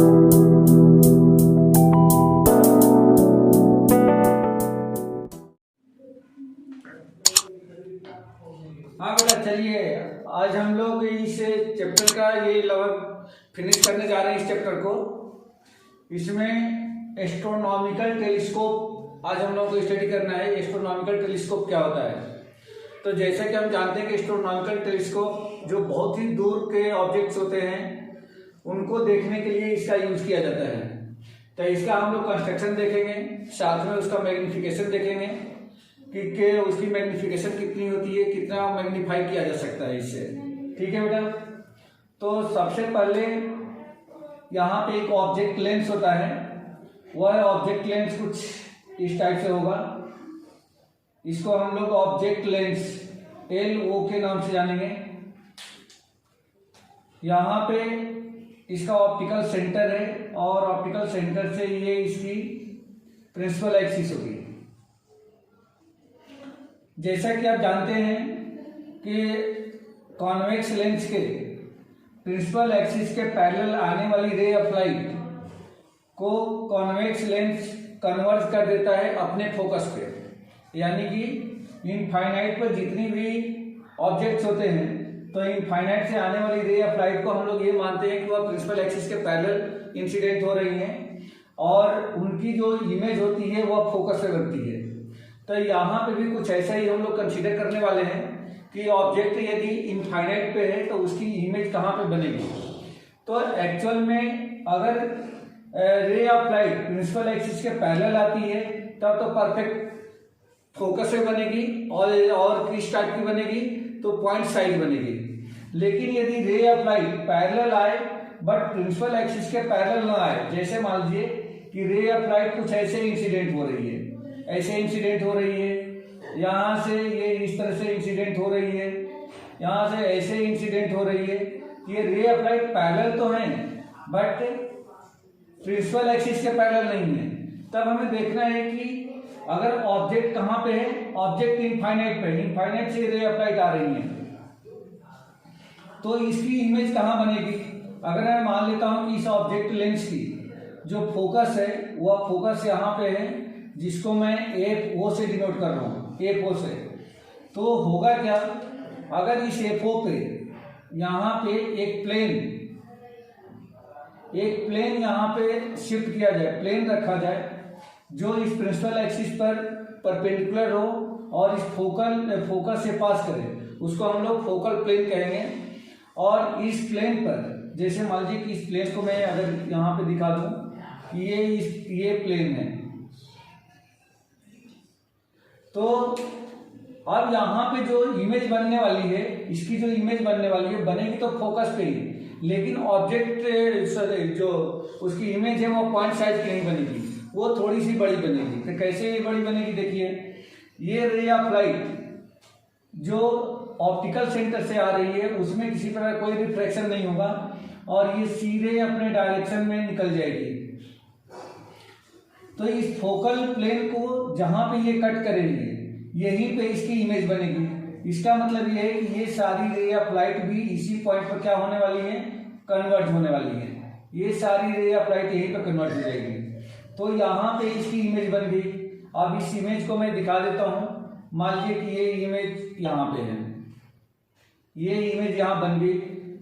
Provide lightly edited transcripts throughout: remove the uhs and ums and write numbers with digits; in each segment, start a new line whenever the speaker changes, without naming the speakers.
हाँ बेटा, चलिए आज हम लोग इस चैप्टर का ये लगभग फिनिश करने जा रहे हैं इस चैप्टर को। इसमें एस्ट्रोनॉमिकल टेलीस्कोप आज हम लोग को स्टडी करना है। एस्ट्रोनॉमिकल टेलीस्कोप क्या होता है? तो जैसे कि हम जानते हैं कि एस्ट्रोनॉमिकल टेलीस्कोप जो बहुत ही दूर के ऑब्जेक्ट्स होते हैं उनको देखने के लिए इसका यूज किया जाता है। तो इसका हम लोग कंस्ट्रक्शन देखेंगे, साथ में उसका मैग्निफिकेशन देखेंगे कि उसकी मैग्निफिकेशन कितनी होती है, कितना मैग्नीफाई किया जा सकता है इससे। ठीक है बेटा, तो सबसे पहले यहाँ पे एक ऑब्जेक्ट लेंस होता है। वह ऑब्जेक्ट लेंस कुछ इस टाइप से होगा। इसको हम लोग ऑब्जेक्ट लेंस LO के नाम से जानेंगे। यहाँ पे इसका ऑप्टिकल सेंटर है और ऑप्टिकल सेंटर से ये इसकी प्रिंसिपल एक्सिस होगी। जैसा कि आप जानते हैं कि कॉन्वेक्स लेंस के प्रिंसिपल एक्सिस के पैरेलल आने वाली रे ऑफ लाइट को कॉन्वेक्स लेंस कन्वर्ज कर देता है अपने फोकस पे। यानी कि इनफाइनाइट पर जितनी भी ऑब्जेक्ट्स होते हैं तो इनफाइनाइट से आने वाली रे ऑफ लाइट को हम लोग ये मानते हैं कि वह प्रिंसिपल एक्सिस के पैरेलल इंसिडेंट हो रही हैं और उनकी जो इमेज होती है वह फोकस पे बनती है। तो यहाँ पे भी कुछ ऐसा ही हम लोग कंसीडर करने वाले हैं कि ऑब्जेक्ट यदि इनफाइनाइट पे है तो उसकी इमेज कहाँ पे बनेगी। तो एक्चुअल में अगर ray of light principal axis के पैरेलल आती है तब तो परफेक्ट फोकस पे बनेगी और किस टाइप की बनेगी, तो पॉइंट साइज बनेगी। लेकिन यदि रे ऑफ लाइट पैरेलल आए बट प्रिंसिपल एक्सिस के पैरेलल ना आए, जैसे मान लीजिए कि रे ऑफ लाइट कुछ ऐसे इंसिडेंट हो रही है, ऐसे इंसिडेंट हो रही है, यहाँ से ये इस तरह से इंसिडेंट हो रही है, यहाँ से ऐसे इंसिडेंट हो रही है। ये रे ऑफ लाइट पैरेलल तो हैं बट प्रिंसिपल एक्सिस के पैरेलल नहीं है। तब हमें देखना है कि अगर ऑब्जेक्ट कहाँ पे है, ऑब्जेक्ट इनफाइनाइट पे, इनफाइनाइट से रे ऑफ लाइट आ रही है तो इसकी इमेज कहाँ बनेगी। अगर मैं मान लेता हूँ कि इस ऑब्जेक्ट लेंस की जो फोकस है वह फोकस यहाँ पे है, जिसको मैं FO से डिनोट कर रहा हूँ, FO से। तो होगा क्या, अगर इस FO पे यहाँ पे एक प्लेन यहाँ पे शिफ्ट किया जाए, प्लेन रखा जाए जो इस प्रिंसिपल एक्सिस पर परपेंडिकुलर हो और इस फोकस से पास करे, उसको हम लोग फोकल प्लेन कहेंगे। और इस प्लेन पर जैसे मान लीजिए कि इस प्लेन को मैं अगर यहाँ पे दिखा दूं कि ये प्लेन है, तो अब यहाँ पे जो इमेज बनने वाली है, इसकी जो इमेज बनने वाली है बनेगी तो फोकस पे ही, लेकिन ऑब्जेक्ट जो उसकी इमेज है वो पॉइंट साइज की नहीं बनेगी, वो थोड़ी सी बड़ी बनेगी। तो कैसे ये बड़ी बनेगी, देखिए ये रे ऑफ लाइट जो ऑप्टिकल सेंटर से आ रही है उसमें किसी प्रकार कोई रिफ्रैक्शन नहीं होगा और ये सीधे अपने डायरेक्शन में निकल जाएगी। तो इस फोकल प्लेन को जहां पे ये कट करेंगे यहीं पे इसकी इमेज बनेगी। इसका मतलब ये है कि ये सारी रे ऑफ लाइट भी इसी पॉइंट पर क्या होने वाली है, कन्वर्ट होने वाली है। ये सारी रे ऑफ लाइट यहीं पर कन्वर्ट हो जाएगी। तो यहाँ पे इसकी इमेज बन गई। अब इस इमेज को मैं दिखा देता हूँ। मान लीजिए कि ये इमेज यहाँ पे है, ये इमेज यहाँ बन गई,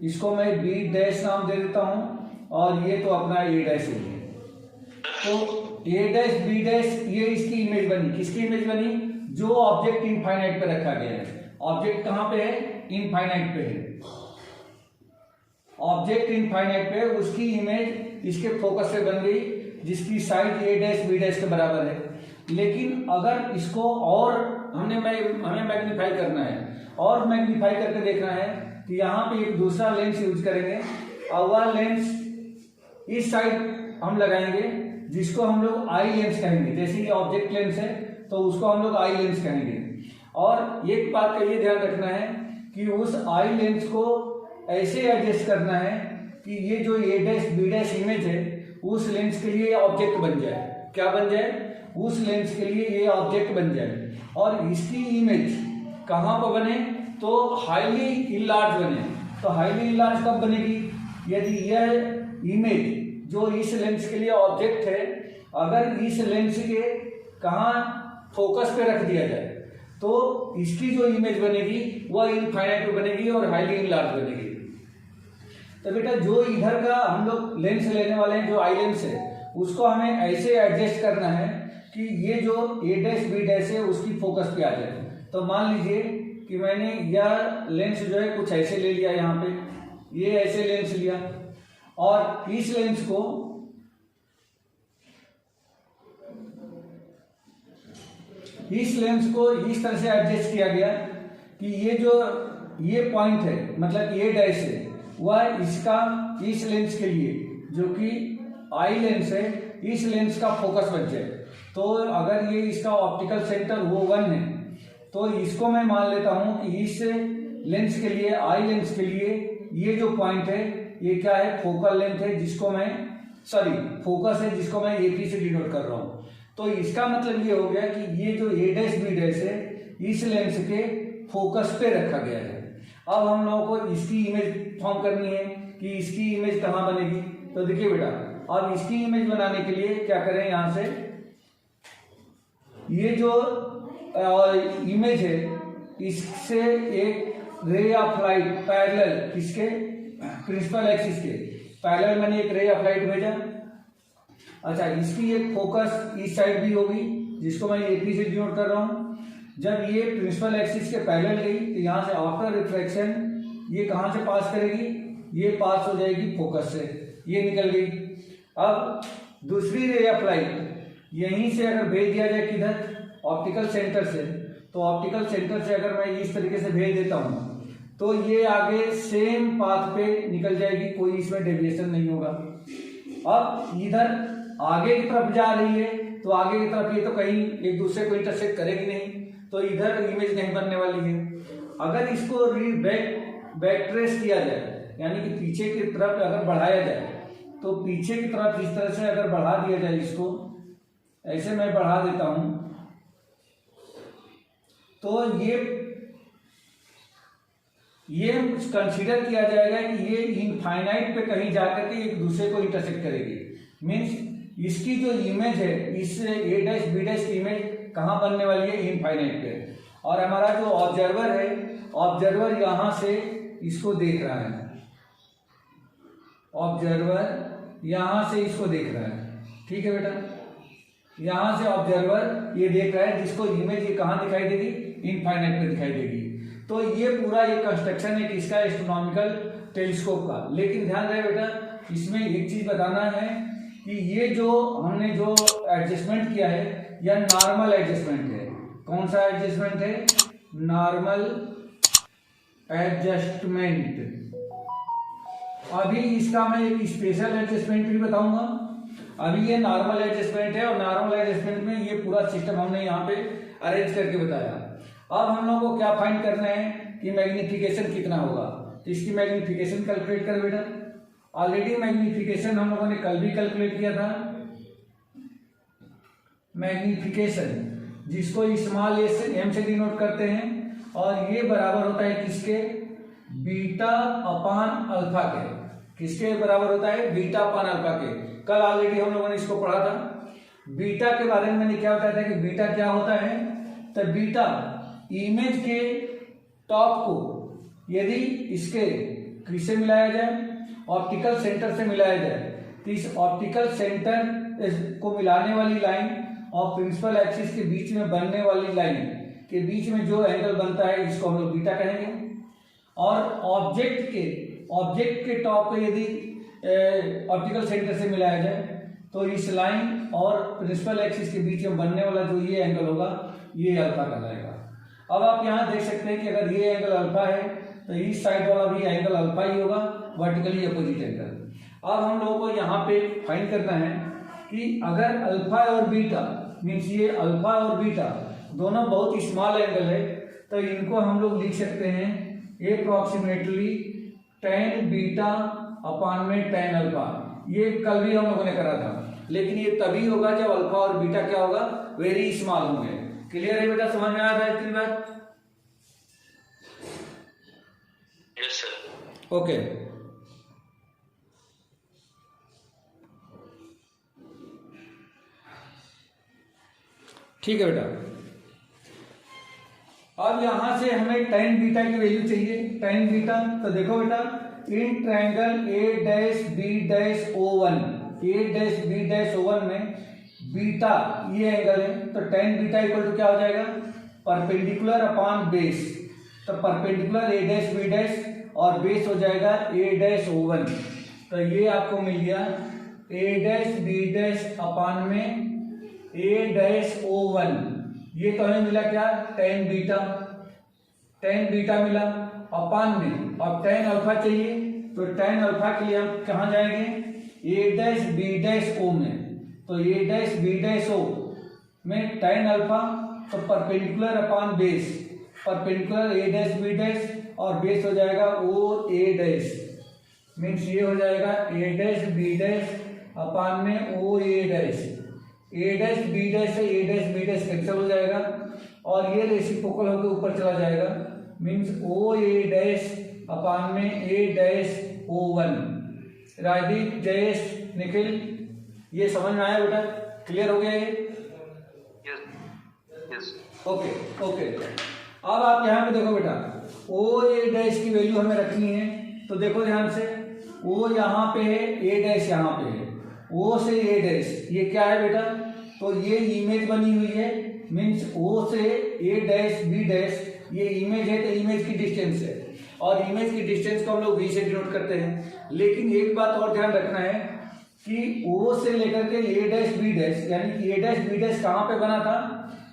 इसको मैं B' नाम दे देता हूँ और ये तो अपना A' है। तो A' B' ये इसकी इमेज बनी। किसकी इमेज बनी, जो ऑब्जेक्ट इनफाइनाइट पे रखा गया है। ऑब्जेक्ट कहाँ पे है, इनफाइनाइट पे है। ऑब्जेक्ट इनफाइनाइट पे, उसकी इमेज इसके फोकस से बन गई जिसकी साइड A' B' के बराबर है। लेकिन अगर इसको और हमें मैग्नीफाई करना है और मैग्नीफाई करके देखना है कि यहाँ पे एक दूसरा लेंस यूज करेंगे और वह लेंस इस साइड हम लगाएंगे जिसको हम लोग आई लेंस कहेंगे। जैसे ये ऑब्जेक्ट लेंस है तो उसको हम लोग आई लेंस कहेंगे। और एक बात का ये ध्यान रखना है कि उस आई लेंस को ऐसे एडजस्ट करना है कि ये जो A' B' इमेज है उस लेंस के लिए ऑब्जेक्ट बन जाए। क्या बन जाए, उस लेंस के लिए ये ऑब्जेक्ट बन जाए। और इसकी इमेज कहाँ पर बने, तो हाईली इनलार्ज बने। तो हाईली इनलार्ज कब बनेगी, यदि यह इमेज जो इस लेंस के लिए ऑब्जेक्ट है, अगर इस लेंस के कहाँ फोकस पे रख दिया जाए तो इसकी जो इमेज बनेगी वह इनफाइनाइट बनेगी और हाईली इनलार्ज बनेगी। तो बेटा जो इधर का हम लोग लेंस लेने वाले हैं, जो आई लेंस है, उसको हमें ऐसे एडजस्ट करना है कि ये जो ए डैश बी डैश है उसकी फोकस पे आ जाए। तो मान लीजिए कि मैंने यह लेंस जो है कुछ ऐसे ले लिया, यहाँ पे ये ऐसे लेंस लिया और इस लेंस को इस तरह से एडजस्ट किया गया कि ये पॉइंट है, मतलब ये डैश है, वह इसका इस लेंस के लिए जो कि आई लेंस है, इस लेंस का फोकस बन जाए। तो अगर ये इसका ऑप्टिकल सेंटर वो 1 है तो इसको मैं मान लेता हूं कि इस लेंस के लिए, आई लेंस के लिए ये जो पॉइंट है ये क्या है, फोकल लेंथ है, जिसको मैं फोकस है, जिसको मैं AP से डिनोट कर रहा हूं। तो इसका मतलब ये हो गया कि ये जो ए डैश बी डैश है इस लेंस के फोकस पे रखा गया है। अब हम लोगों को इसकी इमेज फॉर्म करनी है कि इसकी इमेज कहाँ बनेगी। तो देखिए बेटा, अब इसकी इमेज बनाने के लिए क्या करें, यहां से ये जो इमेज है इससे एक रे ऑफ लाइट पैरेलल, किसके, प्रिंसिपल एक्सिस के पैरेलल मैंने एक रे ऑफ लाइट भेजा। अच्छा, इसकी एक फोकस इस साइड भी होगी जिसको मैं AP से डिनोट कर रहा हूं। जब ये प्रिंसिपल एक्सिस के पैरेलल गई तो यहां से आफ्टर रिफ्लेक्शन ये कहां से पास करेगी, ये पास हो जाएगी फोकस से, ये निकल गई। अब दूसरी रे ऑफ लाइट यहीं से अगर भेज दिया जाए किधर, ऑप्टिकल सेंटर से, तो ऑप्टिकल सेंटर से अगर मैं इस तरीके से भेज देता हूं तो ये आगे सेम पाथ पे निकल जाएगी, कोई इसमें डेविएशन नहीं होगा। अब इधर आगे की तरफ जा रही है तो आगे की तरफ ये तो कहीं एक दूसरे को इंटरसेक्ट करेगी नहीं, तो इधर इमेज नहीं बनने वाली है। अगर इसको बैक ट्रेस किया जाए, यानी कि पीछे की तरफ अगर बढ़ाया जाए, तो पीछे की तरफ इस तरह से अगर बढ़ा दिया जाए, इसको ऐसे मैं बढ़ा देता हूं, तो ये कंसीडर किया जाएगा कि ये इनफाइनाइट पे कहीं जाकर के एक दूसरे को इंटरसेक्ट करेगी। मीन्स इसकी जो इमेज है, इस ए डैश बी डैश की इमेज कहाँ बनने वाली है, इनफाइनाइट पे। और हमारा जो ऑब्जर्वर है, ऑब्जर्वर यहां से इसको देख रहा है, ऑब्जर्वर यहां से इसको देख रहा है, ठीक है बेटा। यहां से ऑब्जर्वर ये देख रहा है, जिसको इमेज ये कहां दिखाई देगी, इनफाइनाइट पे दिखाई देगी। तो ये पूरा ये कंस्ट्रक्शन है किसका, एस्ट्रोनॉमिकल टेलीस्कोप का। लेकिन ध्यान रहे बेटा, इसमें एक चीज बताना है कि ये जो हमने जो एडजस्टमेंट किया है यह नॉर्मल एडजस्टमेंट है। कौन सा एडजस्टमेंट है, नॉर्मल एडजस्टमेंट। अभी इसका मैं एक स्पेशल एडजस्टमेंट भी बताऊंगा। अभी ये नॉर्मल एडजस्टमेंट है और नॉर्मल एडजस्टमेंट में ये पूरा सिस्टम हमने यहाँ पे अरेंज करके बताया। अब हम लोगों को क्या फाइंड करना है कि मैग्निफिकेशन कितना होगा। तो इसकी मैग्निफिकेशन कैलकुलेट कर बेटा। ऑलरेडी मैग्निफिकेशन हम लोगों ने कल भी कैलकुलेट किया था। मैग्निफिकेशन जिसको स्मॉल एम से डिनोट करते हैं, और ये बराबर होता है किसके, बीटा अपान अल्फा के। किसके बराबर होता है, बीटा अपान अल्फा के। कल ऑलरेडी हम लोगों ने इसको पढ़ा था। बीटा के बारे में मैंने क्या बताया था कि बीटा क्या होता है। तो बीटा इमेज के टॉप को यदि इसके किससे मिलाया जाए, ऑप्टिकल सेंटर से मिलाया जाए, तो इस ऑप्टिकल सेंटर को मिलाने वाली लाइन और प्रिंसिपल एक्सिस के बीच में बनने वाली लाइन के बीच में जो एंगल बनता है इसको हम लोग बीटा कहेंगे। और ऑब्जेक्ट के टॉप को यदि ऑप्टिकल सेंटर से मिलाया जाए तो इस लाइन और प्रिंसिपल एक्सिस के बीच में बनने वाला जो ये एंगल होगा ये अल्फा कहलाएगा। अब आप यहाँ देख सकते हैं कि अगर ये एंगल अल्फा है तो इस साइड वाला भी एंगल अल्फा ही होगा, वर्टिकली अपोजिट एंगल। अब हम लोगों को यहाँ पे फाइंड करना है कि अगर अल्फा और बीटा, मीन्स ये अल्फा और बीटा दोनों बहुत स्मॉल एंगल है, तो इनको हम लोग लिख सकते हैं अप्रॉक्सीमेटली tan बीटा अपान में tan अल्फा। ये कल भी हम लोगों ने करा था, लेकिन ये तभी होगा जब अल्फा और बीटा क्या होगा, वेरी स्मॉल होंगे। क्लियर है बेटा, समझ में आ रहा है इतनी बात? Yes sir. ओके। ठीक है बेटा। अब यहां से हमें tan बीटा की वैल्यू चाहिए। tan बीटा तो देखो बेटा, in triangle A dash B dash O1, A dash B dash O1 में बीटा ये एंगल है, तो tan बीटा इक्वल टू क्या हो जाएगा, परपेंडिकुलर अपॉन बेस। तो perpendicular A dash B dash और बेस हो जाएगा A डैश O1। तो ये आपको मिल गया A dash B dash upon में A डैश O1। ये तो हमें मिला क्या, tan बीटा, tan बीटा मिला अपॉन में। अब tan अल्फा चाहिए, तो tan अल्फा के लिए हम कहाँ जाएंगे, A dash B dash O में। तो A dash B dash O में tan अल्फा, तो perpendicular upon base, perpendicular A dash B dash और बेस हो जाएगा O A डैश, मीन्स ये हो जाएगा A dash B dash upon में O A dash. A dash B dash से A dash B dash cancel हो जाएगा और ये रेसिप्रोकल होकर ऊपर चला जाएगा, means O A dash upon में A dash O1। Rajdeep, Jayesh, Nikhil, ये समझ में आया बेटा, क्लियर हो गया ये? यस। Okay okay. अब आप यहाँ पे देखो बेटा, O A डैश की वैल्यू हमें रखनी है, तो देखो ध्यान से, O यहाँ पे है, A डैश यहाँ पे है, O से A डैश ये क्या है बेटा, तो ये इमेज बनी हुई है, मीन्स O से A डैश B डैश ये इमेज है, तो इमेज की डिस्टेंस है और इमेज की डिस्टेंस को हम लोग V से डिनोट करते हैं। लेकिन एक बात और ध्यान रखना है कि O से लेकर के A डैश B डैश यानी कि A डैश B डैश कहाँ पे बना था,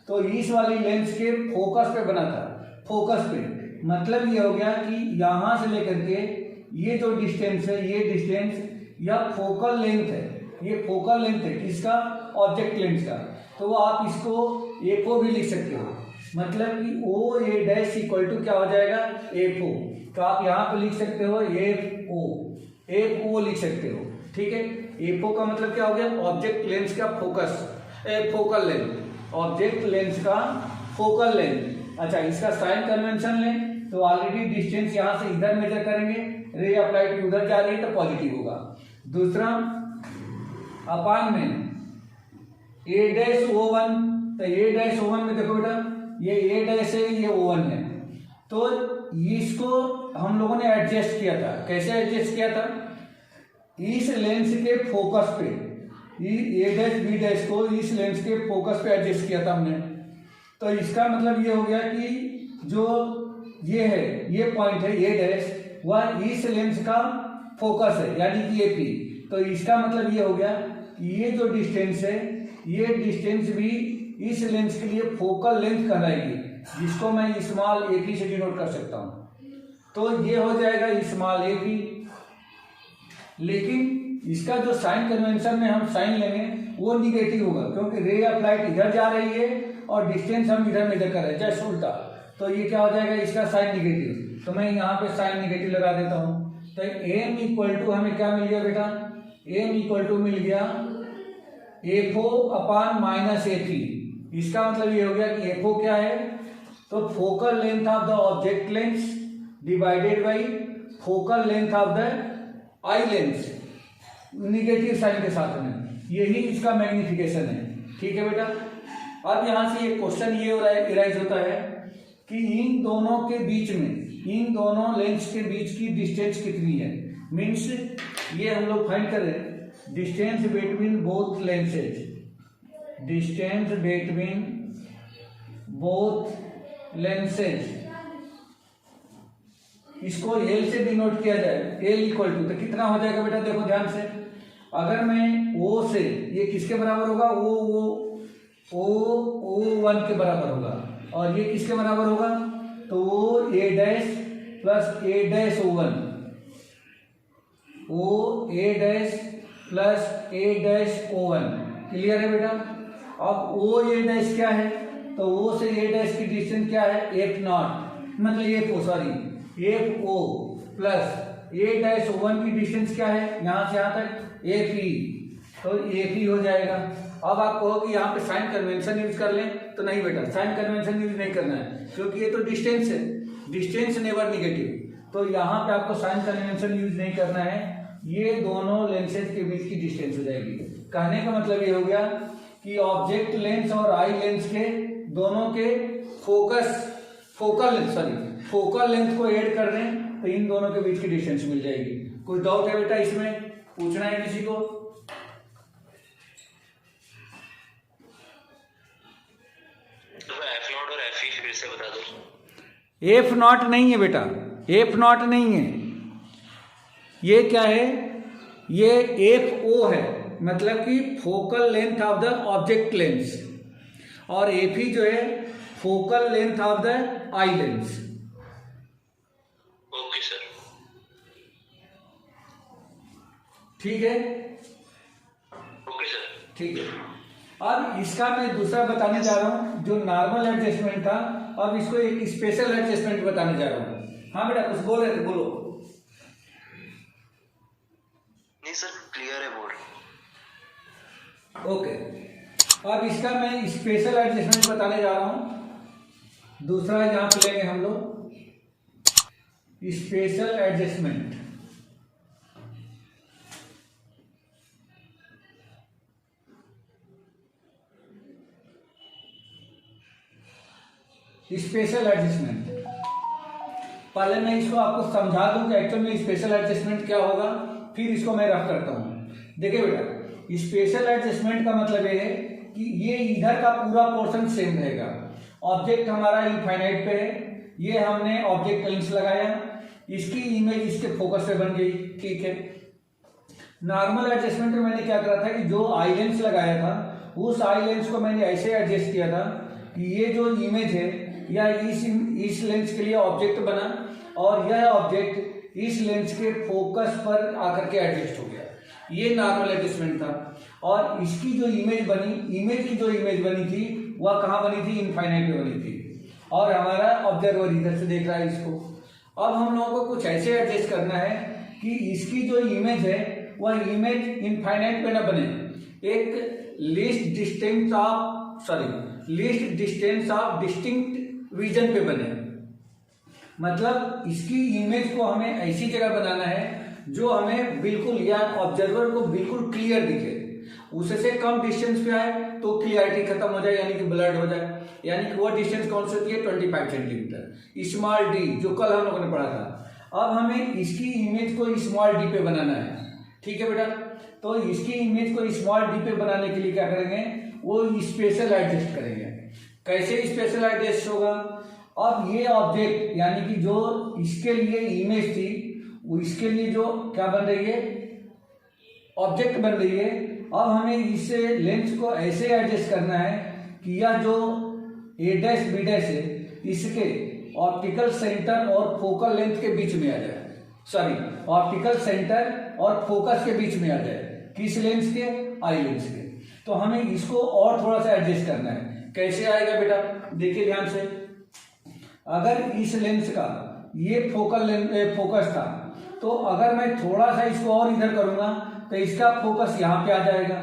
तो इस वाली लेंस के फोकस पे बना था, फोकस पे। मतलब ये हो गया कि यहाँ से लेकर के ये जो डिस्टेंस है, ये डिस्टेंस या फोकल लेंथ है, ये फोकल लेंथ है किसका, ऑब्जेक्ट लेंस का। तो आप इसको ए को भी लिख सकते हो, मतलब कि O A dash equal to क्या हो जाएगा, एफ ओ। तो आप यहाँ पे लिख सकते हो एफ ओ, एफ ओ लिख सकते हो, ठीक है। एफ ओ का मतलब क्या हो गया, ऑब्जेक्ट लेंस का focus, focal length, object lens का फोकल लेंथ। अच्छा, इसका साइन कन्वेंशन लें तो ऑलरेडी डिस्टेंस यहाँ से इधर मेजर करेंगे, रे अप्लाइड उधर जा रही है तो पॉजिटिव होगा। दूसरा अपान में A डैश O1, तो A डैश O1 में देखो बेटा, ये A डैश है, ये O1 है, तो इसको हम लोगों ने एडजस्ट किया था। कैसे एडजस्ट किया था, इस लेंस के फोकस पे, A डैश B डैश को इस लेंस के फोकस पे एडजस्ट किया था हमने। तो इसका मतलब ये हो गया कि जो ये है, ये पॉइंट है A डैश, वह इस लेंस का फोकस है यानी कि AP। तो इसका मतलब ये हो गया कि ये जो डिस्टेंस है, ये डिस्टेंस भी इस लेंस के लिए फोकल लेंथ कहलाएगी, जिसको मैं स्मॉल AP से डिनोट कर सकता हूं। तो ये हो जाएगा स्मॉल AP। लेकिन इसका जो साइन कन्वेंशन में हम साइन लेंगे वो निगेटिव होगा, क्योंकि रे ऑफ लाइट इधर जा रही है और डिस्टेंस हम इधर मेजर कर रहे हैं, जस्ट उल्टा। तो ये क्या हो जाएगा, इसका साइन निगेटिव। तो मैं यहाँ पे साइन निगेटिव लगा देता हूँ। तो एम इक्वल टू हमें क्या मिल गया बेटा, एम इक्वल टू मिल गया एफओ अपॉन माइनस ए3। इसका मतलब ये हो गया कि एफओ क्या है, तो focal length of the object lens divided by focal length of the eye lens, negative sign के साथ में, यही इसका मैग्निफिकेशन है। ठीक है बेटा। अब यहां से ये क्वेश्चन ये इराइज होता है कि इन दोनों के बीच में, इन दोनों लेंस के बीच की डिस्टेंस कितनी है। मीन्स ये हम लोग फाइंड करें distance between both lenses, distance between both lenses, इसको एल से डिनोट किया जाए। एल इक्वल टू, तो कितना हो जाएगा बेटा, देखो ध्यान से। अगर मैं ओ से, ये किसके बराबर होगा, O1 के बराबर होगा, और ये किसके बराबर होगा, तो O A dash plus A dash O1, O A dash plus A dash O1। Clear है बेटा। अब O A डैश क्या है, तो O से A डैश की डिस्टेंस क्या है, F0, मतलब FO plus A dash O1 की डिस्टेंस क्या है, यहाँ से यहाँ तक FE, तो FE हो जाएगा। अब आप कहो कि यहाँ पे साइन कन्वेंशन यूज कर लें, तो नहीं बेटा, साइन कन्वेंशन यूज नहीं करना है, क्योंकि ये तो डिस्टेंस है, डिस्टेंस नेवर नेगेटिव। तो यहाँ पे आपको साइन कन्वेंशन यूज नहीं करना है, ये दोनों लेंसेज के बीच की डिस्टेंस हो जाएगी। कहने का मतलब ये हो गया कि ऑब्जेक्ट लेंस और आई लेंस के दोनों के फोकल लेंथ को ऐड कर दें तो इन दोनों के बीच की डिस्टेंस मिल जाएगी। कुछ डाउट है बेटा इसमें, पूछना है किसी को?
F0 और Fe फिर से बता दो।
F0 नहीं है बेटा, F0 नहीं है, ये क्या है, ये FO है, मतलब कि focal length of the object lens, और Fe जो है focal length of the eye lens.
Okay sir,
ठीक है,
ओके सर,
ठीक है। अब इसका मैं दूसरा बताने जा रहा हूं जो नॉर्मल एडजस्टमेंट था, अब इसको एक स्पेशल एडजस्टमेंट बताने जा रहा हूं। हाँ बेटा कुछ बोल रहे थे, बोलो।
नहीं सर, क्लियर है बोर्ड।
ओके, अब इसका मैं स्पेशल एडजस्टमेंट बताने जा रहा हूं। दूसरा यहां पे लेंगे हम लोग स्पेशल एडजस्टमेंट। स्पेशल एडजस्टमेंट, पहले मैं इसको आपको समझा दूं कि एक्चुअल में स्पेशल एडजस्टमेंट क्या होगा, फिर इसको मैं रफ करता हूं। देखिए बेटा, स्पेशल एडजस्टमेंट का मतलब ये है कि ये इधर का पूरा पोर्शन सेम रहेगा। ऑब्जेक्ट हमारा इनफाइनाइट पे है, ये हमने ऑब्जेक्ट लेंस लगाया, इसकी इमेज इसके फोकस पे बन गई, ठीक है। नॉर्मल एडजस्टमेंट में मैंने क्या करा था कि जो आई लेंस लगाया था उस आई लेंस को मैंने ऐसे एडजस्ट किया था कि ये जो इमेज है या इस लेंस के लिए ऑब्जेक्ट बना और यह ऑब्जेक्ट इस लेंस के फोकस पर आकर के एडजस्ट हो गया, ये नॉर्मल एडजस्टमेंट था। और इसकी जो इमेज बनी थी वह कहाँ बनी थी, इनफाइनाइट पे बनी थी, और हमारा ऑब्जर्वर इधर से देख रहा है इसको। अब हम लोगों को कुछ ऐसे एडजस्ट करना है कि इसकी जो इमेज है वह इमेज इनफाइनाइट पे ना बने, एक least distance of distinct vision पे बने। मतलब इसकी इमेज को हमें ऐसी जगह बनाना है जो हमें बिल्कुल या ऑब्जर्वर को बिल्कुल क्लियर दिखे, उससे कम डिस्टेंस पे आए तो क्लियरिटी खत्म हो जाए, यानी कि ब्लर्ड हो जाए। यानी कि वो डिस्टेंस कौन सी होती है, 25 सेंटीमीटर, स्मॉल डी, जो कल हम लोगों ने पढ़ा था। अब हमें इसकी इमेज को स्मॉल डी पे बनाना है, ठीक है बेटा। तो इसकी इमेज को स्मॉल डी पे बनाने के लिए क्या करेंगे, वो स्पेशल एडजस्ट करेंगे। कैसे स्पेशल एडजस्ट होगा, अब ये ऑब्जेक्ट यानी कि जो इसके लिए इमेज थी वो इसके लिए जो क्या बन रही है, ऑब्जेक्ट बन रही है। अब हमें इस लेंस को ऐसे एडजस्ट करना है कि यह जो ए डैश बी डैश है इसके ऑप्टिकल सेंटर और फोकल लेंथ के बीच में आ जाए, ऑप्टिकल सेंटर और फोकस के बीच में आ जाए। किस लेंस के, आई लेंस के। तो हमें इसको और थोड़ा सा एडजस्ट करना है। कैसे आएगा बेटा, देखिए ध्यान से। अगर इस लेंस का ये फोकस था, तो अगर मैं थोड़ा सा इसको और इधर करूंगा तो इसका फोकस यहाँ पे आ जाएगा।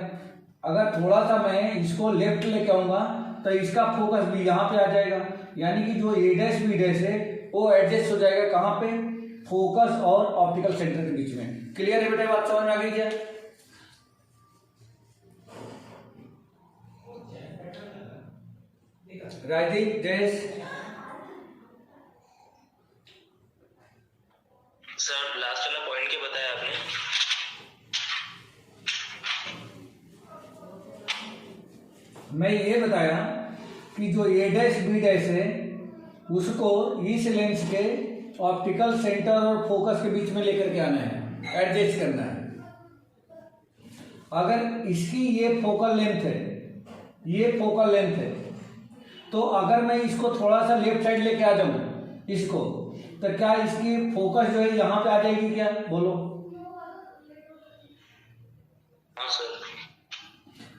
अगर थोड़ा सा मैं इसको लेफ्ट लेके आऊंगा तो इसका फोकस भी यहाँ पे आ जाएगा। यानी कि जो ए डैश बी डैश है वो एडजस्ट हो जाएगा कहाँ पे, फोकस और ऑप्टिकल सेंटर के बीच में। क्लियर है बेटा, बात समझ में आ गई क्या? राजदीप, जयेश,
सर लास्ट वाला पॉइंट क्या बताया आपने?
मैं ये बताया कि जो ए डैश बी डैश है उसको इस लेंस के ऑप्टिकल सेंटर और फोकस के बीच में लेकर के आना है, एडजस्ट करना है। अगर इसकी ये फोकल लेंथ है, तो अगर मैं इसको थोड़ा सा लेफ्ट साइड लेके आ जाऊं इसको, तो क्या इसकी फोकस जो है यहां पे आ जाएगी क्या, बोलो?
हाँ सर।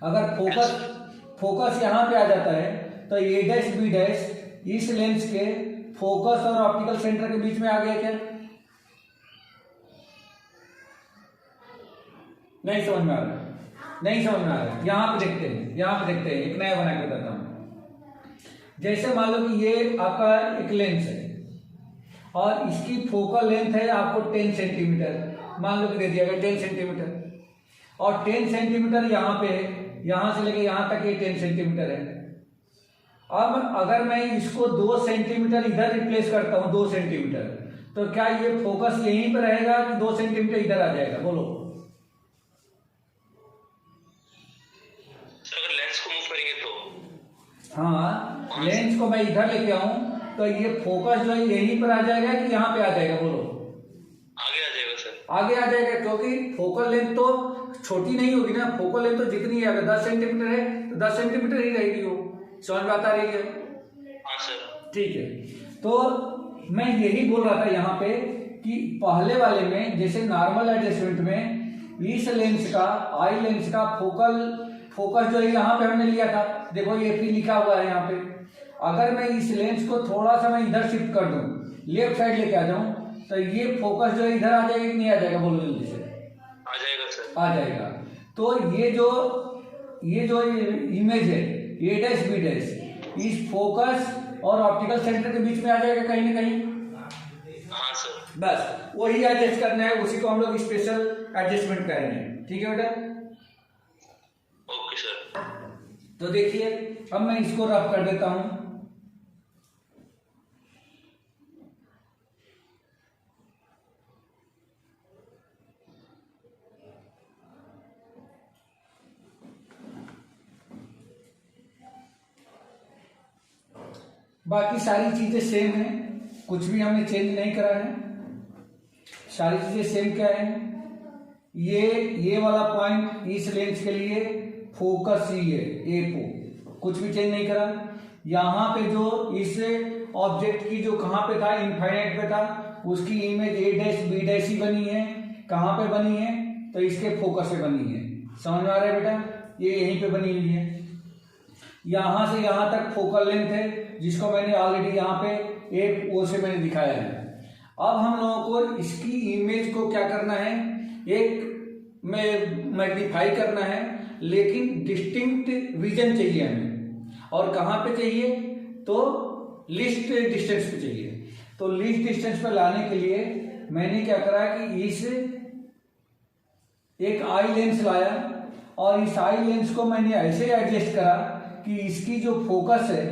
अगर फोकस यहां पे आ जाता है तो ए डैश बी डैश इस लेंस के फोकस और ऑप्टिकल सेंटर के बीच में आ गया क्या? नहीं समझ में आ रहा है। यहां पे देखते हैं, एक नया बना के बताता हूं। जैसे मान लो कि ये आपका एक लेंस है और इसकी फोकल लेंथ है आपको 10 सेंटीमीटर, मान लो कि दे दिया गया 10 सेंटीमीटर, और 10 सेंटीमीटर यहाँ पे है यहाँ से लेके यहाँ तक ये 10 सेंटीमीटर है। अब अगर मैं इसको 2 सेंटीमीटर इधर रिप्लेस करता हूँ, 2 सेंटीमीटर, तो क्या ये फोकस यहीं पर रहेगा कि 2 सेंटीमीटर इधर आ जाएगा? बोलो।
सर अगर लेंस को मूव करेंगे तो?
हाँ, लेंस को मैं इधर लेके आऊं तो ये फोकस जो है यहीं पर आ जाएगा कि यहाँ पे आ जाएगा? बोलो।
आगे आ जाएगा सर।
आगे आ जाएगा, क्योंकि फोकल लेंथ तो छोटी नहीं होगी ना। फोकल लेंथ तो जितनी है, अगर 10 सेंटीमीटर है तो 10 सेंटीमीटर ही रहेगी वो। समझ में आता रही है?
हाँ सर।
ठीक है, तो मैं यही बोल रहा था यहाँ पे कि पहले वाले में जैसे नॉर्मल एडजस्टमेंट में इस लेंस का, आई लेंस का फोकस जो है यहाँ पे हमने लिया था, देखो ये भी लिखा हुआ है यहाँ पे। अगर मैं इस लेंस को थोड़ा सा मैं इधर शिफ्ट कर दूं, लेफ्ट साइड लेके आ जाऊं, तो ये फोकस जो है इधर आ जाएगा कि नहीं आ जाएगा? बोलो जल्दी से।
आ जाएगा सर।
आ जाएगा। तो ये जो इमेज है ए डैश बी डैश, इस फोकस और ऑप्टिकल सेंटर के बीच में आ जाएगा कहीं ना कहीं।
हाँ सर।
बस वही एडजस्ट करना है, उसी को हम लोग स्पेशल एडजस्टमेंट करेंगे। ठीक है बेटा?
Okay sir.
तो देखिए, अब मैं इसको रफ कर देता हूं। बाकी सारी चीजें सेम है, कुछ भी हमने चेंज नहीं करा है। सारी चीजें सेम क्या है? ये वाला पॉइंट इस लेंस के लिए फोकस ही है, A4, कुछ भी चेंज नहीं करा। यहाँ पे जो इस ऑब्जेक्ट की जो कहाँ पे था, इनफाइनाइट पे था, उसकी image A dash B dash ही बनी है। कहाँ पे बनी है? तो इसके फोकस पे बनी है। समझ में आ रहा है बेटा? ये यहीं पे बनी हुई है। यहां से यहां तक फोकल लेंथ है, जिसको मैंने ऑलरेडी यहाँ पे एक ओ से मैंने दिखाया है। अब हम लोगों को इसकी इमेज को क्या करना है? एक में मैग्नीफाई करना है, लेकिन डिस्टिंक्ट विजन चाहिए हमें। और कहाँ पे चाहिए? तो लीस्ट डिस्टेंस पे चाहिए। तो लीस्ट डिस्टेंस पे लाने के लिए मैंने क्या करा कि इस एक आई लेंस लाया, और इस आई लेंस को मैंने ऐसे एडजस्ट करा कि इसकी जो फोकस है,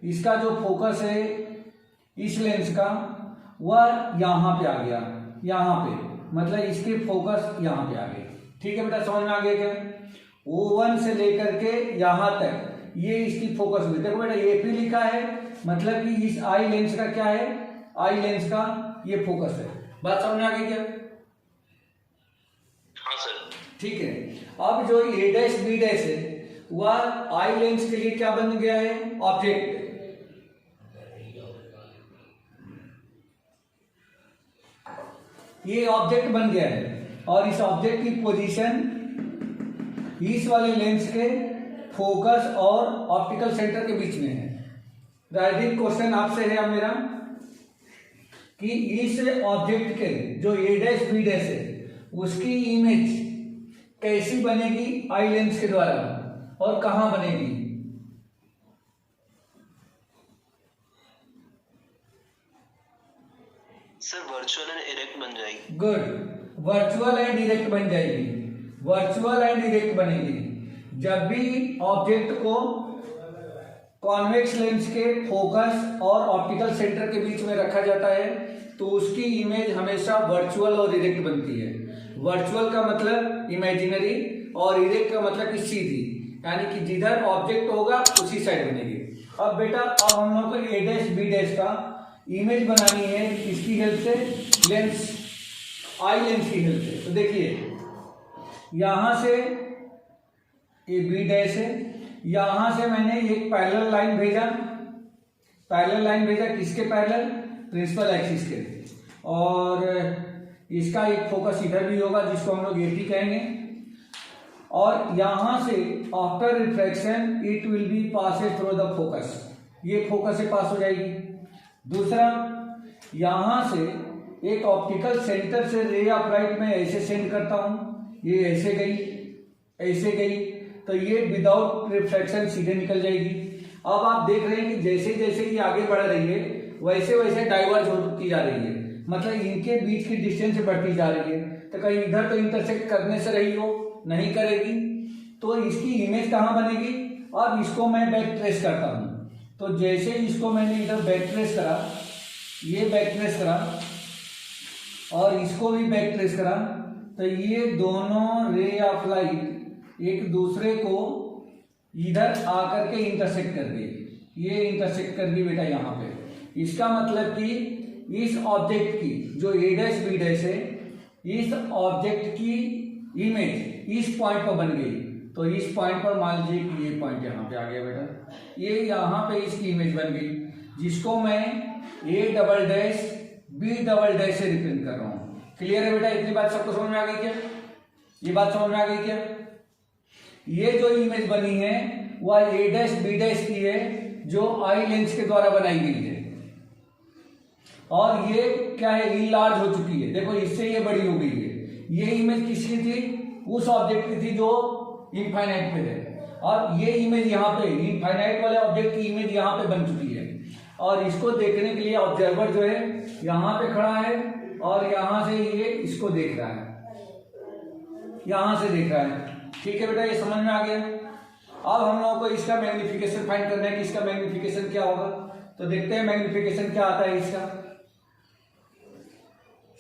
इसका जो फोकस है इस लेंस का, वह यहां पे आ गया। यहां पे मतलब इसके फोकस यहां पे आ गए। ठीक है बेटा? समझ में आ गया क्या? O1 से लेकर के यहां तक ये इसकी फोकस हुई। देखो बेटा, ये भी लिखा है, मतलब कि इस आई लेंस का क्या है? आई लेंस का ये फोकस है। बात समझ में आ गई क्या?
हाँ सर।
ठीक है। अब जो ए डैश बी डैश है, वह आई लेंस के लिए क्या बन गया है? ऑब्जेक्ट। ये ऑब्जेक्ट बन गया है, और इस ऑब्जेक्ट की पोजीशन इस वाले लेंस के फोकस और ऑप्टिकल सेंटर के बीच में है। राइटिंग क्वेश्चन आपसे है अब मेरा कि इस ऑब्जेक्ट के जो ए डैश बी डैश है, उसकी इमेज कैसी बनेगी आई लेंस के द्वारा, और कहां बनेगी?
सर वर्चुअल एंड इरेक्ट बन जाएगी।
गुड, वर्चुअल एंड डायरेक्ट बन जाएगी। वर्चुअल एंड डायरेक्ट बनेगी। जब भी ऑब्जेक्ट को कॉन्वेक्स लेंस के फोकस और ऑप्टिकल सेंटर के बीच में रखा जाता है, तो उसकी इमेज हमेशा वर्चुअल और डायरेक्ट बनती है। वर्चुअल का मतलब इमेजिनरी, और डायरेक्ट का मतलब कि सीधी, यानी कि जिधर ऑब्जेक्ट होगा उसी साइड बनेगी। अब बेटा, अब हम लोग को ए डैश बी डैश का इमेज बनानी है, किसकी हेल्प से? लेंस, आई लेंस की हेल्प से। तो देखिए, यहां से ये बी डैश है, यहां से मैंने एक पैरेलल लाइन भेजा। पैरेलल लाइन भेजा किसके पैरेलल? प्रिंसिपल एक्सिस के। और इसका एक फोकस इधर भी होगा, जिसको हम लोग AP कहेंगे। और यहां से after refraction it will be Passage through the focus, ये फोकस से पास हो जाएगी। दूसरा, यहां से एक ऑप्टिकल सेंटर से रे ऑफ लाइट में ऐसे सेंड करता हूं, ये ऐसे गई, ऐसे गई, तो ये विदाउट रिफ्रैक्शन सीधे निकल जाएगी। अब आप देख रहे हैं कि जैसे जैसे ये आगे बढ़ रही है, वैसे वैसे डाइवर्ज होती जा रही है, मतलब इनके बीच की डिस्टेंस बढ़ती जा रही है। तो कहीं इधर तो इंटरसेक्ट करने से रही हो, नहीं करेगी। तो इसकी इमेज कहाँ बनेगी? अब इसको मैं बैक ट्रेस करता हूँ, तो जैसे इसको मैंने इधर बैक ट्रेस करा, ये बैक ट्रेस करा और इसको भी बैक ट्रेस करा, तो ये दोनों रे ऑफ लाइट एक दूसरे को इधर आकर के इंटरसेक्ट कर गई। ये इंटरसेक्ट कर गई बेटा यहाँ पे। इसका मतलब कि इस ऑब्जेक्ट की जो ए डैश बी डैश है, इस ऑब्जेक्ट की इमेज इस पॉइंट पर बन गई। तो इस पॉइंट पर मान लीजिए कि ये पॉइंट यहाँ पे आ गया बेटा, ये यहाँ पे इसकी इमेज बन गई, जिसको मैं a double dash b double dash से रिप्रेजेंट कर रहा हूँ। क्लियर है बेटा? इतनी बात सबको समझ में आ गई क्या? ये बात समझ में आ गई क्या? ये जो इमेज बनी है वह ए डैश बी डैश की है, जो आई लेंस के द्वारा बनाई गई है, और ये क्या है, इनलार्ज हो चुकी है। देखो इससे ये बड़ी हो गई है। ये इमेज किसकी थी? उस ऑब्जेक्ट की थी जो इनफाइनाइट पे है, और ये इमेज यहाँ पे इनफाइनाइट वाले ऑब्जेक्ट की इमेज यहाँ पे बन चुकी है। और इसको देखने के लिए ऑब्जर्वर जो है यहाँ पे खड़ा है और यहाँ से ये इसको देख रहा है, यहाँ से देख रहा है। ठीक है बेटा, ये समझ में आ गया। अब हम लोगों को इसका मैग्निफिकेशन फाइंड करना है कि इसका मैग्निफिकेशन क्या होगा। तो देखते हैं मैग्निफिकेशन क्या आता है इसका।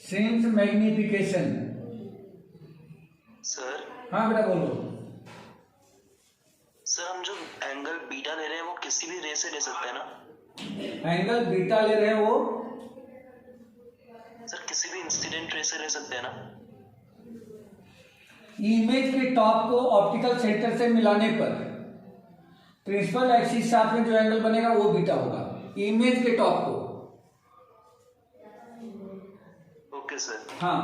सिंस मैग्निफिकेशन,
सर
हाँ बेटा बोलो।
सर हम जो एंगल बीटा ले रहे हैं वो किसी भी रे से ले सकते हैं ना?
एंगल बीटा ले रहे हैं वो
सर किसी भी इंसिडेंट रे से ले सकते हैं ना?
इमेज के टॉप को ऑप्टिकल सेंटर से मिलाने पर प्रिंसिपल एक्सिस साथ में जो एंगल बनेगा वो बीटा होगा, इमेज के टॉप को।
Okay sir.
हाँ,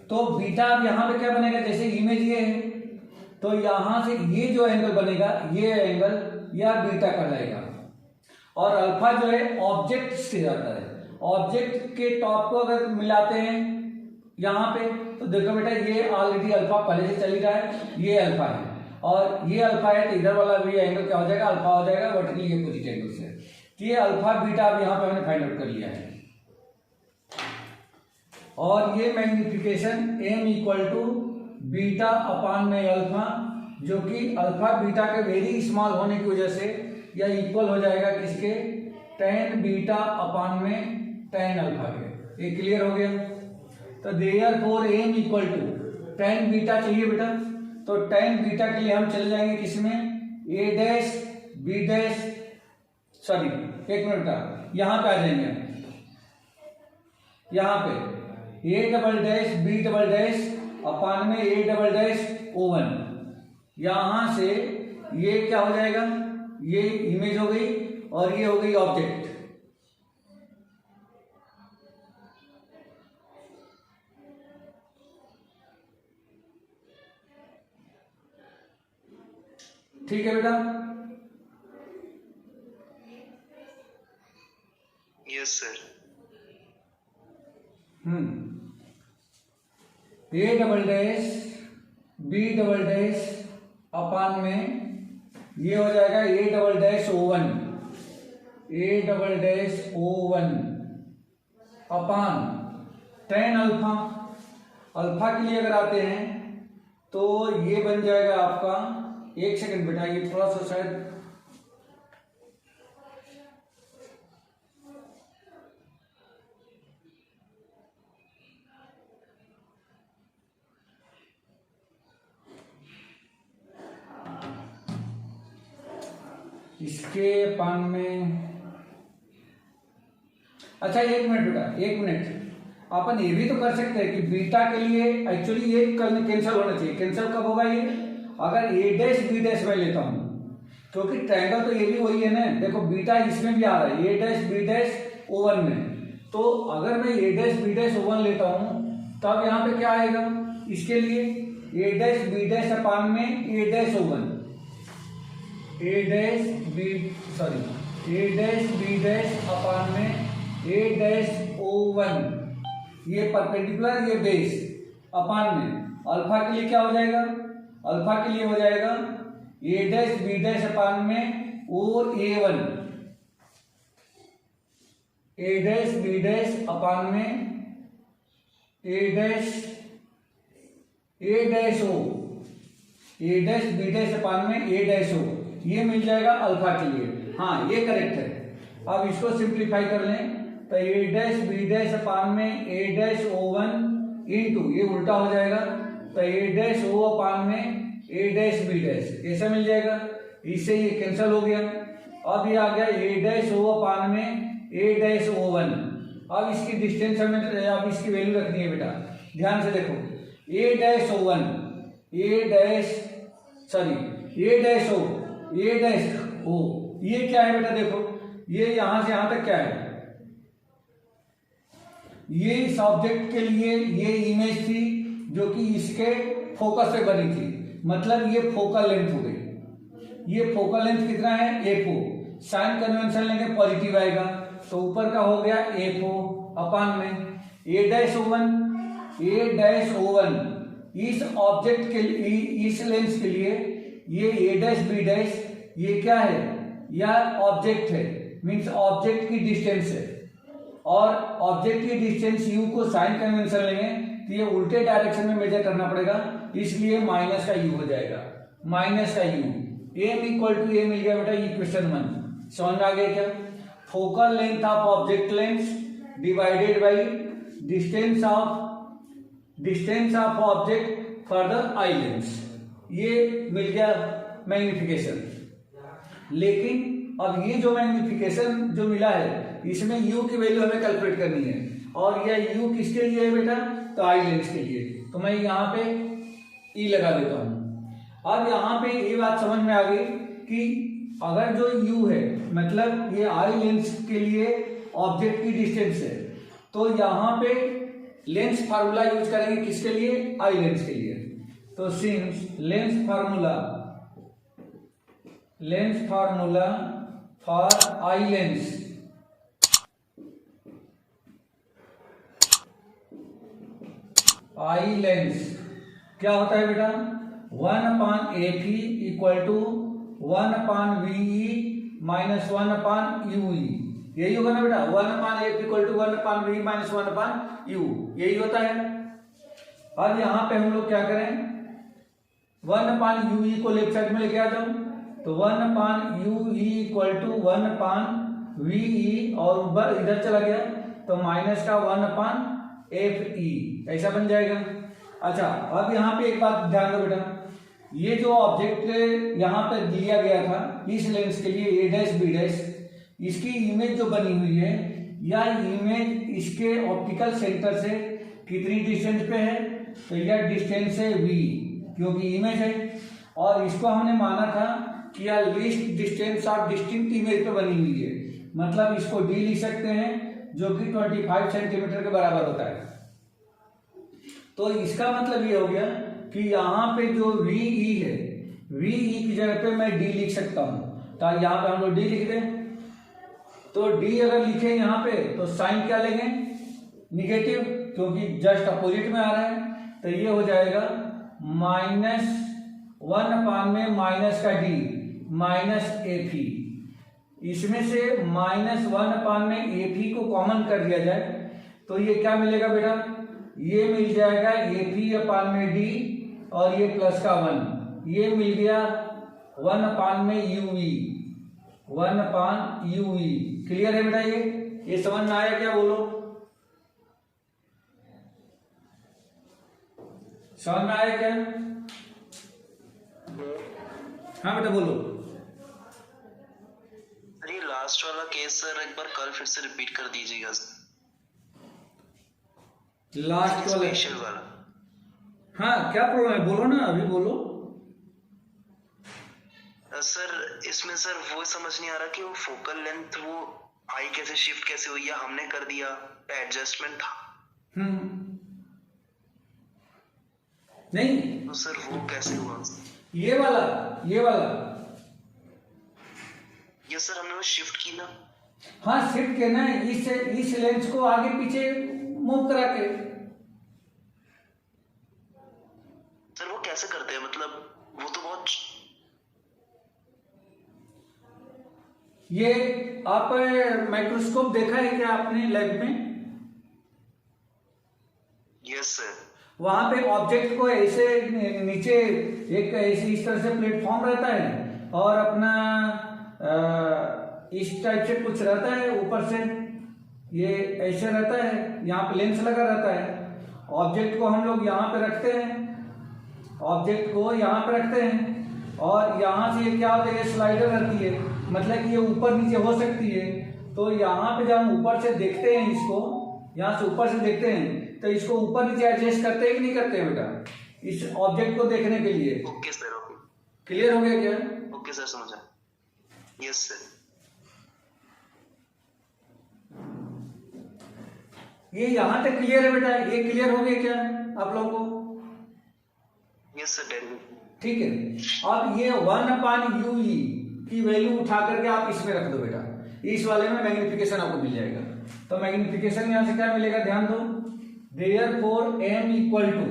तो बीटा अब यहाँ पे क्या बनेगा, जैसे इमेज ये है तो यहां से ये जो एंगल बनेगा ये एंगल या बीटा कहलाएगा। और अल्फा जो है ऑब्जेक्ट से जाता है, ऑब्जेक्ट के टॉप को अगर मिलाते हैं यहाँ पे तो देखो बेटा ये ऑलरेडी अल्फा पहले से चल ही रहा है, ये अल्फा है और ये अल्फा है, तो इधर वाला भी एंगल क्या हो जाएगा, अल्फा हो जाएगा वर्टिकली अपोजिट एंगल से। तो ये अल्फा बीटा अब यहाँ पे हमने फाइंड आउट कर लिया है। और ये magnification m equal to beta upon में अल्फा, जो कि अल्फा बीटा के वेरी स्मॉल होने की वजह से यह इक्वल हो जाएगा किसके, tan बीटा अपान में tan अल्फा के। ये क्लियर हो गया। तो therefore m equal to tan beta चाहिए बेटा, तो tan बीटा के लिए हम चले जाएंगे किसमें, a dash b dash, sorry एक मिनट का, यहां पे आ जाएंगे, यहां पे a double dash b double dash upon में ए डबल डैश O1। यहां से ये क्या हो जाएगा, ये इमेज हो गई और ये हो गई ऑब्जेक्ट। ठीक है बेटा?
Yes sir.
A double dash b double dash upon में ये हो जाएगा a double dash O1, a double dash O1 upon tan alpha. Alpha के लिए अगर आते हैं तो ये बन जाएगा आपका, एक सेकंड बेटा ये थोड़ा सा शायद इसके पान में, अच्छा एक मिनट बेटा, एक मिनट, अपन ये भी तो कर सकते हैं कि बीटा के लिए एक्चुअली ये कैंसिल होना चाहिए। कैंसिल कब होगा ये, अगर ए डैश बी डैश मैं लेता हूं, क्योंकि ट्रायंगल तो ये भी वही है ना। देखो बीटा इसमें भी आ रहा है, ए डैश बी डैश O1 में, तो अगर मैं ए डैश बी डैश O1 लेता हूं तब यहाँ पे क्या आएगा, इसके लिए ए डैश बी डैश अपान में ए डैश O1, ए डैश बी सॉरी ए डैश बी डैश अपान में ए डैश O1, ये परपेंडिकुलर ये बेस अपान में अल्फा के लिए क्या हो जाएगा, अल्फा के लिए हो जाएगा ए डैश बी डैश अपान में और A1, ए डैश बी डैश अपान में ए डैश O, ए डैश बी डैश अपान में ए डैश ओ, ये मिल जाएगा अल्फा के लिए। हाँ ये करेक्ट है। अब इसको सिंप्लीफाई कर लें तो ए डैश बी डैश अपान में ए डैश ओ वन इंटू, ये उल्टा हो जाएगा तो ए डैश ओ अपान में ए डैश बी डैश, कैसा मिल जाएगा, इससे ये कैंसिल हो गया। अब ये आ गया ए डैश ओ अपान में ए डैश ओ वन। अब इसकी डिस्टेंस हमें, अब इसकी वैल्यू रखनी है बेटा, ध्यान से देखो, ए डैश ओ वन, ए डैश ओ, ये क्या है बेटा, देखो ये यहां से यहां तक क्या है, ये इस ऑब्जेक्ट के लिए ये इमेज थी जो कि इसके फोकस पे बनी थी, मतलब ये फोकल लेंथ हो गई। ये फोकल लेंथ कितना है, F0। साइन कन्वेंशन लेंगे पॉजिटिव आएगा तो ऊपर का हो गया F0 अपान में ए डैश ओ वन, इस ऑब्जेक्ट के लिए, इस लेंस के लिए ये ए डैश बी डैश, ये क्या है, यह ऑब्जेक्ट है, मीन्स ऑब्जेक्ट की डिस्टेंस है, और ऑब्जेक्ट की डिस्टेंस u को साइन कन्वेंशन लेंगे तो ये उल्टे डायरेक्शन में मेजर करना पड़ेगा, इसलिए माइनस का u हो जाएगा, माइनस का u। m इक्वल टू ए मिल गया बेटा इक्वेशन 1। समझ में आ गया क्या, focal length of object lens divided by distance of object for the eye lens, ये मिल गया मैग्निफिकेशन। लेकिन अब ये जो मैग्निफिकेशन जो मिला है इसमें u की वैल्यू हमें कैलकुलेट करनी है, और यह u किसके लिए है बेटा, तो आई लेंस के लिए, तो मैं यहाँ पे e लगा देता हूँ। अब यहाँ पे ये बात समझ में आ गई कि अगर जो u है, मतलब ये आई लेंस के लिए ऑब्जेक्ट की डिस्टेंस है, तो यहाँ पे लेंस फार्मूला यूज करेंगे किसके लिए, आई लेंस के लिए। तो since lens formula for eye lens क्या होता है बेटा, 1/Fe equal to 1/Ve minus 1/Ue, यही होगा ना बेटा, 1/F equal to 1/Ve minus 1/U, यही होता है। अब यहाँ पे हम लोग क्या करें, 1/Ue को लेफ्ट साइड में लेके आ जाओ, तो 1/Ue इक्वल टू 1/Ve, और इधर चला गया तो माइनस का 1/Fe, ऐसा बन जाएगा। अच्छा अब यहाँ पे एक बात ध्यान दो बेटा, ये जो ऑब्जेक्ट यहाँ पे दिया गया था इस लेंस के लिए ए डैश बी डैश, इसकी इमेज जो बनी हुई है, यह इमेज इसके ऑप्टिकल सेंटर से कितनी डिस्टेंस पे है, तो यह डिस्टेंस है v, क्योंकि इमेज है, और इसको हमने माना था कि यह least distance of distinct image पे बनी हुई है, मतलब इसको d लिख सकते हैं जो कि 25 सेंटीमीटर के बराबर होता है। तो इसका मतलब ये हो गया कि यहाँ पे जो VE है, VE की जगह पे मैं D लिख सकता हूँ, तो यहाँ पे हम लोग D लिख दें, तो D अगर लिखे यहाँ पे तो साइन क्या लेंगे, निगेटिव, क्योंकि जस्ट अपोजिट में आ रहा है, तो ये हो जाएगा -1 में माइनस का D माइनस Fe, इसमें से -1 में Fe को कॉमन कर दिया जाए तो ये क्या मिलेगा बेटा, ये मिल जाएगा Fe में D, और ये प्लस का 1, ये मिल गया 1 में Ue, 1 Ue। क्लियर है बेटा, ये समझ में आया क्या, बोलो समझ में आया क्या, हाँ बेटा बोलो।
अरे लास्ट वाला केस सर एक बार कल फिर से रिपीट कर दीजिएगा,
लास्ट वाला,
स्पेशल वाला।
हाँ क्या प्रॉब्लम है, बोलो ना, अभी बोलो।
सर इसमें सर वो समझ नहीं आ रहा कि वो फोकल लेंथ वो आई कैसे शिफ्ट कैसे हुई, या हमने कर दिया, एडजस्टमेंट था।
नहीं
तो सर वो कैसे हुआ,
ये वाला
ये सर हमने वो शिफ्ट की ना,
हाँ शिफ्ट करना है, इस लेंस को आगे पीछे मूव करा के।
सर वो कैसे करते हैं, मतलब वो तो बहुत,
ये आप माइक्रोस्कोप देखा है क्या आपने लैब में?
Yes sir.
वहां पे ऑब्जेक्ट को ऐसे नीचे एक ऐसे इस तरह से प्लेटफॉर्म रहता है और अपना इस टाइप से कुछ रहता है, ऊपर से ये ऐसे रहता है, यहाँ पे लेंस लगा रहता है। ऑब्जेक्ट को हम लोग यहाँ पे रखते हैं, ऑब्जेक्ट को यहाँ पे रखते हैं और यहाँ से ये क्या होता है, ये स्लाइडर रहती है, मतलब कि ये ऊपर नीचे हो सकती है। तो यहाँ पे जब हम ऊपर से देखते हैं इसको, यहाँ से ऊपर से देखते हैं तो इसको ऊपर नीचे एडजस्ट करते हैं कि नहीं करते हैं बेटा, इस ऑब्जेक्ट को देखने के लिए।
Okay sir, okay.
क्लियर हो गया क्या?
ओके सर, समझा। Yes sir.
ये यहाँ तक क्लियर है बेटा, ये क्लियर हो गया क्या आप लोगों को?
Yes sir, derivative.
ठीक है। अब ये 1/UE की वैल्यू उठा करके आप इसमें रख दो बेटा, इस वाले में मैग्निफिकेशन आपको मिल जाएगा। तो मैग्निफिकेशन यहां से क्या मिलेगा, ध्यान दो, देयरफॉर m इक्वल टू,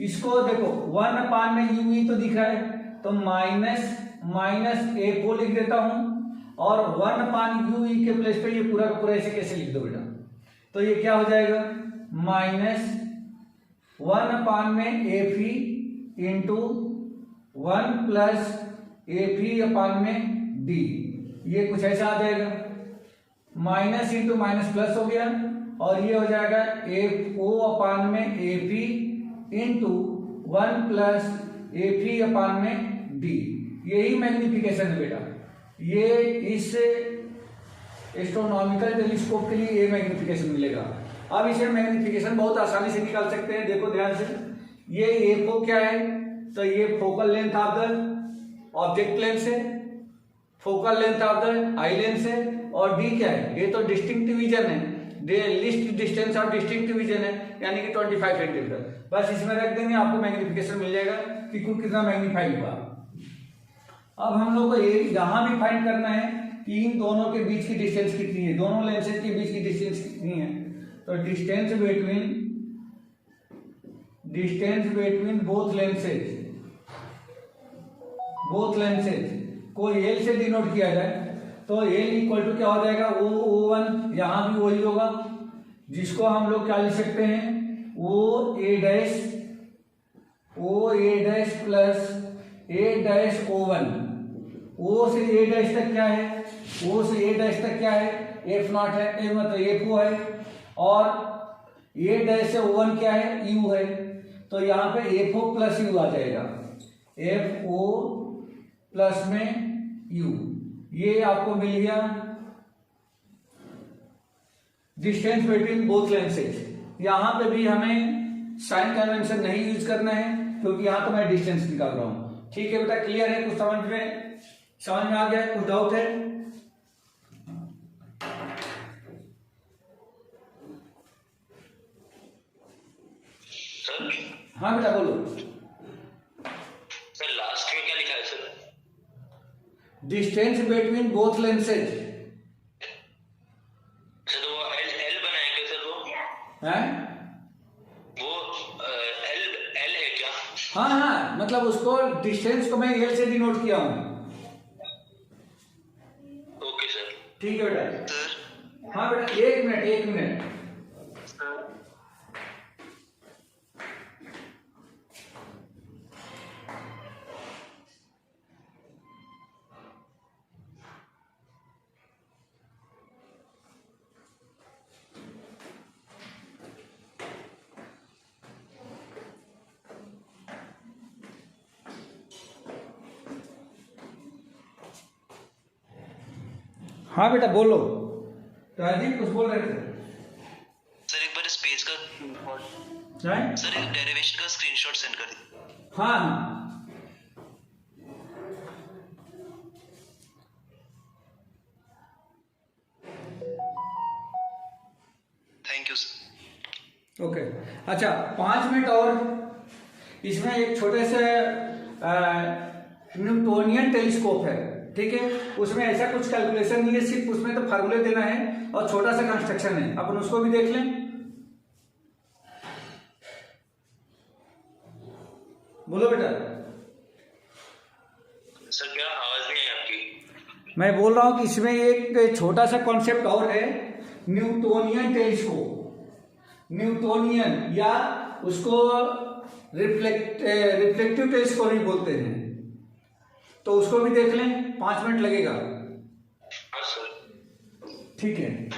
इसको देखो 1/UE तो दिख रहा है तो माइनस a को लिख देता हूं और 1/UE के प्लेस पे ये पूरा का पूरा ऐसे कैसे लिख दो बेटा, तो ये क्या हो जाएगा, -1/AP इंटू 1 प्लस AP/D, ये कुछ ऐसा आ जाएगा। माइनस इंटू माइनस प्लस हो गया और ये हो जाएगा O/AP इंटू 1 प्लस AP/D। यही मैग्निफिकेशन है बेटा, ये इस एस्ट्रोनॉमिकल टेलीस्कोप के लिए ये मैग्निफिकेशन मिलेगा। अब इसे मैग्निफिकेशन बहुत आसानी से निकाल सकते हैं, देखो ध्यान से। ये एफओ क्या है, तो ये focal length of the object lens है, focal length of the eye lens है, और डी क्या है, ये तो डिस्टिंक्ट विजन है, least distance of distinct vision है, यानी कि 25 सेंटीमीटर। बस इसमें रख देंगे, आपको मैग्निफिकेशन मिल जाएगा कि कुल कितना मैग्नीफाई हुआ। अब हम लोग को ये यहां भी फाइंड करना है कि इन दोनों के बीच की डिस्टेंस कितनी है, दोनों लेंसेज के बीच की डिस्टेंस कितनी है। तो डिस्टेंस बिटवीन बोथ लेंसेज को एल से डिनोट किया जाए, तो एल इक्वल टू क्या हो जाएगा, O1, यहां भी वही होगा, जिसको हम लोग क्या लिख सकते हैं, OA प्लस A-O1। O से A' तक क्या है, O से A' तक क्या है, F0 है, मतलब FO है, और A' से O1 क्या है, U है, तो यहाँ पे FO प्लस U आ जाएगा, FO प्लस में U, ये आपको मिल गया डिस्टेंस बिटवीन बोथ लेंसेज। यहां पे भी हमें साइन कन्वेंशन नहीं यूज करना है, क्योंकि यहां तो मैं डिस्टेंस निकाल रहा हूं। ठीक है बेटा, क्लियर है, कुछ समझ में आ गया, कुछ डाउट है?
सर
हाँ बेटा बोलो।
सर लास्ट में क्या लिखा है sir?
Distance between both lenses.
Sir तो वो एल बनाया क्या सर, वो
है
वो एल है क्या?
हाँ, मतलब उसको डिस्टेंस को मैं एल से डिनोट किया हूं।
Okay sir.
ठीक है बेटा।
सर
हाँ बेटा, एक मिनट। हाँ बेटा बोलो, राजीव कुछ बोल रहे थे?
सर एक बार इस पेज का सर एक डेरिवेशन का स्क्रीनशॉट सेंड कर दीजिए।
हाँ
थैंक यू सर।
ओके। अच्छा 5 मिनट और, इसमें एक छोटे से न्यूटोनियन टेलीस्कोप है, ठीक है, उसमें ऐसा कुछ कैलकुलेशन नहीं है, सिर्फ उसमें तो फार्मूले देना है और छोटा सा कंस्ट्रक्शन है, अपन उसको भी देख लें। बोलो बेटा।
सर क्या आवाज नहीं है आपकी?
मैं बोल रहा हूं कि इसमें एक छोटा सा कॉन्सेप्ट और है, न्यूटोनियन टेलीस्कोप। न्यूटोनियन या उसको रिफ्लेक्टिव टेलीस्कोप भी बोलते हैं, तो उसको भी देख लें, 5 मिनट लगेगा।
हाँ सर।
ठीक है।